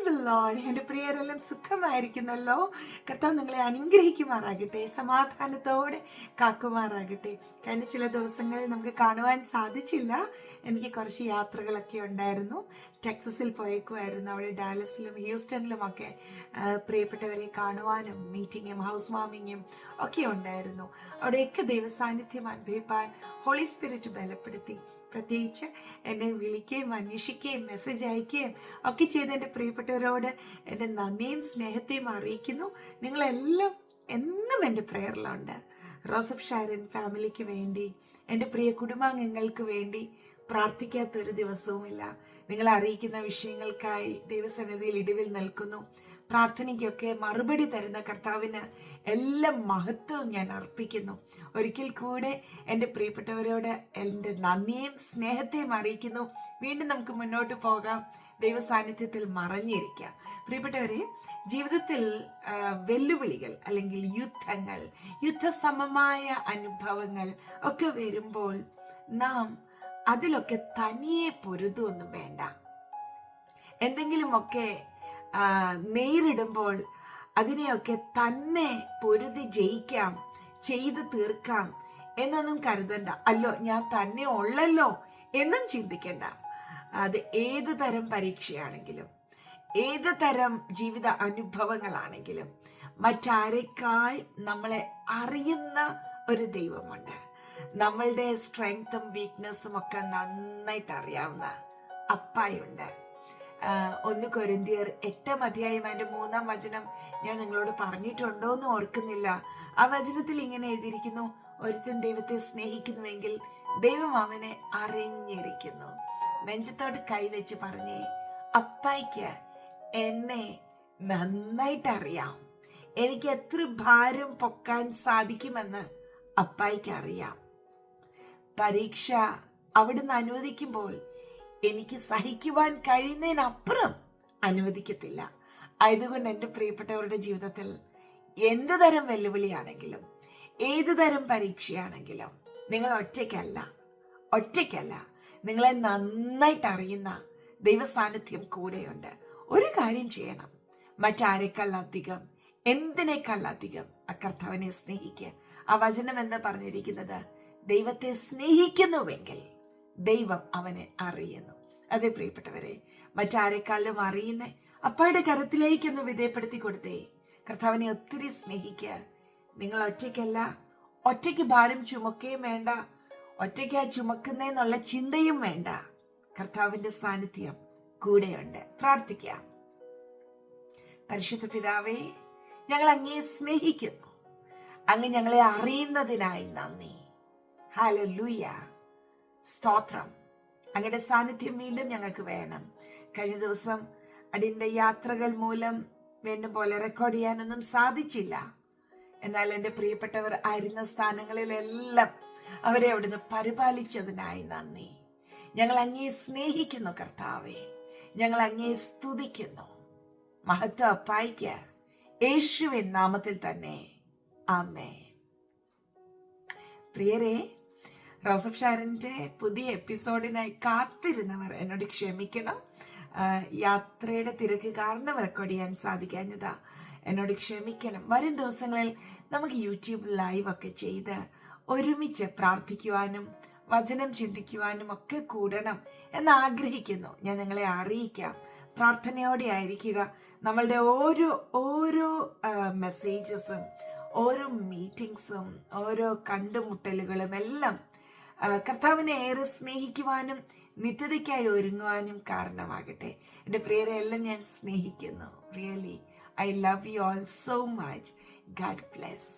The Lord. എൻ്റെ പ്രിയരെല്ലാം സുഖമായിരിക്കുന്നല്ലോ. കർത്താവ് നിങ്ങളെ അനുഗ്രഹിക്കുമാറാകട്ടെ, സമാധാനത്തോടെ കാക്കുമാറാകട്ടെ. കഴിഞ്ഞ ചില ദിവസങ്ങളിൽ നമുക്ക് കാണുവാൻ സാധിച്ചില്ല. എനിക്ക് കുറച്ച് യാത്രകളൊക്കെ ഉണ്ടായിരുന്നു. ടെക്സസിൽ പോയേക്കുമായിരുന്നു. അവിടെ ഡാലസിലും ഹ്യൂസ്റ്റണിലുമൊക്കെ പ്രിയപ്പെട്ടവരെ കാണുവാനും മീറ്റിങ്ങും ഹൗസ് വാമിങ്ങും ഒക്കെ ഉണ്ടായിരുന്നു. അവിടെയൊക്കെ ദൈവസാന്നിധ്യം അനുഭവിപ്പാൻ ഹോളി സ്പിരിറ്റ് ബലപ്പെടുത്തി. പ്രത്യേകിച്ച് എന്നെ വിളിക്കുകയും അന്വേഷിക്കുകയും മെസ്സേജ് അയക്കുകയും ഒക്കെ ചെയ്ത എൻ്റെ പ്രിയപ്പെട്ടവരോട് എൻ്റെ നന്ദിയും സ്നേഹത്തെയും അറിയിക്കുന്നു. നിങ്ങളെല്ലാം എന്നും എൻ്റെ പ്രയറിലുണ്ട്. റോസഫ് ഷാരൻ ഫാമിലിക്ക് വേണ്ടി, എൻ്റെ പ്രിയ കുടുംബാംഗങ്ങൾക്ക് വേണ്ടി പ്രാർത്ഥിക്കാത്തൊരു ദിവസവുമില്ല. നിങ്ങൾ അറിയിക്കുന്ന വിഷയങ്ങൾക്കായി ദൈവസന്നിധിയിൽ ഇടിവിൽ നിൽക്കുന്നു. പ്രാർത്ഥനയ്ക്കൊക്കെ മറുപടി തരുന്ന കർത്താവിന് എല്ലാ മഹത്വവും ഞാൻ അർപ്പിക്കുന്നു. ഒരിക്കൽ കൂടെ എൻ്റെ പ്രിയപ്പെട്ടവരോട് എൻ്റെ നന്ദിയും സ്നേഹത്തെയും അറിയിക്കുന്നു. വീണ്ടും നമുക്ക് മുന്നോട്ട് പോകാം, ദൈവ സാന്നിധ്യത്തിൽ മറഞ്ഞിരിക്കാം. പ്രിയപ്പെട്ടവരെ, ജീവിതത്തിൽ വെല്ലുവിളികൾ അല്ലെങ്കിൽ യുദ്ധങ്ങൾ, യുദ്ധസമമായ അനുഭവങ്ങൾ ഒക്കെ വരുമ്പോൾ നാം അതിലൊക്കെ തനിയെ പൊരുതൊന്നും വേണ്ട. എന്തെങ്കിലുമൊക്കെ നേരിടുമ്പോൾ അതിനെയൊക്കെ തന്നെ പൊരുതി ജയിക്കാം, ചെയ്തു തീർക്കാം എന്നൊന്നും കരുതണ്ട. അല്ലോ ഞാൻ തന്നെ ഉള്ളല്ലോ എന്നും ചിന്തിക്കണ്ട. അത് ഏത് തരം പരീക്ഷയാണെങ്കിലും, ഏത് തരം ജീവിത അനുഭവങ്ങളാണെങ്കിലും മറ്റാരെക്കാൾ നമ്മളെ അറിയുന്ന ഒരു ദൈവമുണ്ട്. നമ്മളുടെ സ്ട്രെങ്ത്തും വീക്ക്നെസ്സും ഒക്കെ നന്നായിട്ട് അറിയാവുന്ന അപ്പായുണ്ട്. 1 കൊരിന്ത്യർ 8 അധ്യായം അതിൻ്റെ 3 വചനം ഞാൻ നിങ്ങളോട് പറഞ്ഞിട്ടുണ്ടോ എന്ന് ഓർക്കുന്നില്ല. ആ വചനത്തിൽ ഇങ്ങനെ എഴുതിയിരിക്കുന്നു: ഒരുത്തൻ ദൈവത്തെ സ്നേഹിക്കുന്നുവെങ്കിൽ ദൈവം അവനെ അറിഞ്ഞിരിക്കുന്നു. നെഞ്ചത്തോട് കൈവച്ച് പറഞ്ഞേ, അപ്പായ്ക്ക് എന്നെ നന്നായിട്ട് അറിയാം. എനിക്ക് എത്ര ഭാരം പൊക്കാൻ സാധിക്കുമെന്ന് അപ്പായ്ക്ക് അറിയാം. പരീക്ഷ അവിടുന്ന് അനുവദിക്കുമ്പോൾ എനിക്ക് സഹിക്കുവാൻ കഴിയുന്നതിനപ്പുറം അനുവദിക്കത്തില്ല. ആയതുകൊണ്ട് എൻ്റെ പ്രിയപ്പെട്ടവരുടെ ജീവിതത്തിൽ എന്ത് തരം വെല്ലുവിളിയാണെങ്കിലും, ഏത് തരം പരീക്ഷയാണെങ്കിലും നിങ്ങൾ ഒറ്റയ്ക്കല്ല. നിങ്ങളെ നന്നായിട്ട് അറിയുന്ന ദൈവസാന്നിധ്യം കൂടെയുണ്ട്. ഒരു കാര്യം ചെയ്യണം, മറ്റാരെക്കാളധികം, എന്തിനേക്കാളധികം കർത്താവിനെ സ്നേഹിക്കുക. ആ വചനം എന്ന് പറഞ്ഞിരിക്കുന്നത്, ദൈവത്തെ സ്നേഹിക്കുന്നുവെങ്കിൽ ദൈവം അവനെ അറിയുന്നു. അതേ പ്രിയപ്പെട്ടവരെ, മറ്റാരെക്കാളും അറിയുന്ന അപ്പായുടെ കരത്തിലേക്കൊന്ന് വിധേയപ്പെടുത്തി കൊടുത്തേ. കർത്താവിനെ ഒത്തിരി സ്നേഹിക്കുക. നിങ്ങൾ ഒറ്റയ്ക്കല്ല, ഒറ്റയ്ക്ക് ഭാരം ചുമക്കുകയും വേണ്ട, ഒറ്റയ്ക്ക് ചുമക്കുന്നേന്നുള്ള ചിന്തയും വേണ്ട. കർത്താവിന്റെ സാന്നിധ്യം കൂടെയുണ്ട്. പ്രാർത്ഥിക്കാം. പരിശുദ്ധ പിതാവേ, ഞങ്ങൾ അങ്ങയെ സ്നേഹിക്കുന്നു. അങ്ങ് ഞങ്ങളെ അറിയുന്നതിനായി നന്ദി. ഹല്ലേലൂയ, സ്തോത്രം. അങ്ങയുടെ സാന്നിധ്യം വീണ്ടും ഞങ്ങൾക്ക് വേണം. കഴിഞ്ഞ ദിവസം അടിയന്റെ യാത്രകൾ മൂലം വേണ്ടും പോലെ റെക്കോർഡ് ചെയ്യാനൊന്നും സാധിച്ചില്ല. എന്നാൽ എൻ്റെ പ്രിയപ്പെട്ടവർ ആയിരുന്ന സ്ഥാനങ്ങളിലെല്ലാം അവരെ അവിടുന്ന് പരിപാലിച്ചതിനായി നന്ദി. ഞങ്ങൾ അങ്ങയെ സ്നേഹിക്കുന്നു കർത്താവേ, ഞങ്ങൾ അങ്ങയെ സ്തുതിക്കുന്നു. മഹത്വ അപ്പായിക്ക് യേശുവിൻ നാമത്തിൽ തന്നെ ആമേൻ. പ്രിയരെ, റോസഫ് ഷാരൻ്റെ പുതിയ എപ്പിസോഡിനായി കാത്തിരുന്നവർ എന്നോട് ക്ഷമിക്കണം. യാത്രയുടെ തിരക്ക് കാരണം റെക്കോർഡ് ചെയ്യാൻ സാധിക്കാഞ്ഞതാ, എന്നോട് ക്ഷമിക്കണം. വരും ദിവസങ്ങളിൽ നമുക്ക് യൂട്യൂബ് ലൈവ് ഒക്കെ ചെയ്ത് ഒരുമിച്ച് പ്രാർത്ഥിക്കുവാനും വചനം ചിന്തിക്കുവാനും ഒക്കെ കൂടണം എന്നാഗ്രഹിക്കുന്നു. ഞാൻ നിങ്ങളെ അറിയിക്കാം. പ്രാർത്ഥനയോടെ ആയിരിക്കുക. നമ്മളുടെ ഓരോ മെസ്സേജസും, ഓരോ മീറ്റിംഗ്സും, ഓരോ കണ്ടുമുട്ടലുകളും എല്ലാം കർത്താവിനെ ഏറെ സ്നേഹിക്കുവാനും നിത്യതയ്ക്കായി ഒരുങ്ങുവാനും കാരണമാകട്ടെ. എൻ്റെ പ്രിയരെ എല്ലാം ഞാൻ സ്നേഹിക്കുന്നു. Really I love you all so much. God bless.